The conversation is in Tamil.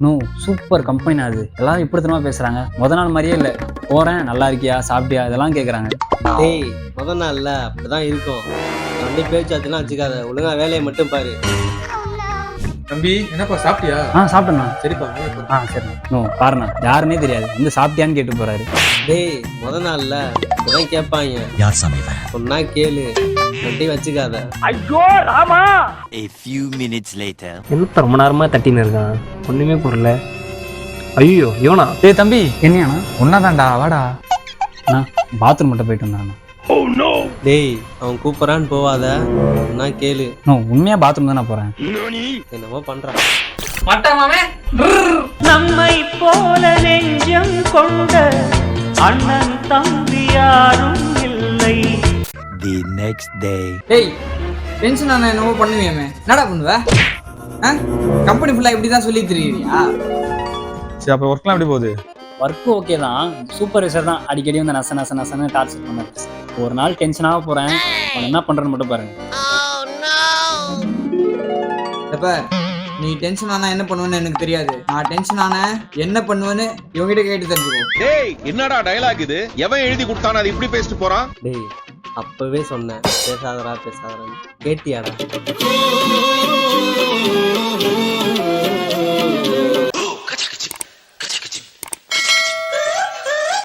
நோ சூப்பர் கம்பெனி அது. எல்லாரும் இப்படித்தனமா பேசுறாங்க. நாள் மாதிரியே இல்லை. போறேன், நல்லா இருக்கியா, சாப்பிட்டியா, இதெல்லாம் கேட்குறாங்க. டேய் முதல் நாள்ல அப்படிதான் இருக்கும். வந்து பேச்சாச்சுன்னா வச்சுக்காத, ஒழுங்கா வேலையை மட்டும் பாரு. தம்பி என்னப்பா சாப்பிட்டியா? சாப்பிட்டேண்ணா. சரிப்பா. சரி. நோ பாருண்ணா, யாருன்னே தெரியாது, வந்து சாப்பிட்டியான்னு கேட்டு போறாரு. டேய் முதல் நாள்ல இப்பதான் கேட்பாங்க. யார் சமைப்பேன்? சொன்னா கேளு, மட்டும் வச்சுக்காத. A few minutes later. என்ன ரொம்ப நேரமா தட்டின்னு இருக்கான், ஒண்ணுமே புரியல. ஐயோ இவனா? ஏய் தம்பி, என்னையாண்ணா? ஒன்னாதான்டா, வாடா. பாத்ரூம் மட்டும் போயிட்டு வந்தாண்ணா. டேய் அவன் கூப்பிடறான்னு போவாத, சொன்னா கேளு. நோ உண்மையா பாத்ரூம் தான் நான் போறேன். என்னமோ பண்றான். நம்மை போல நெஞ்சம் கொண்ட அண்ணன் தம்பி யாரும் இல்லை. The next day. டேய் டென்ஷன் ஆனா என்னவோ பண்ணுவியாமே, என்னடா பண்ணுவ? கம்பெனி ஃபுல்லா இப்படி தான் சொல்லி தெரியுறியா? சரி அப்ப ஒர்க்லாம் எப்படி போகுது? ஒர்க் ஓகே தான், சூப்பர்வைசர் தான் அடிக்கடி வந்து நசன்னு டார்ச்சர் பண்ணாரு. ஒரு நாள் டென்ஷனாக போறேன், அவன் என்ன பண்றேன்னு மட்டும் பாருங்க. எப்ப நீ டென்ஷன் ஆனா என்ன பண்ணுவேன்னு எனக்கு தெரியாது. நான் டென்ஷன் ஆன என்ன பண்ணுவேன்னு இவங்கிட்ட கேட்டு தெரிஞ்சுக்கோ. டேய் என்னடா டயலாக் இது? எவன் எழுதி கொடுத்தானே அது இப்படி பேசிட்டு போறான்? டேய் அப்பவே சொன்னேன் பேசாதடா பேசாதடா, கேட்டியாடா?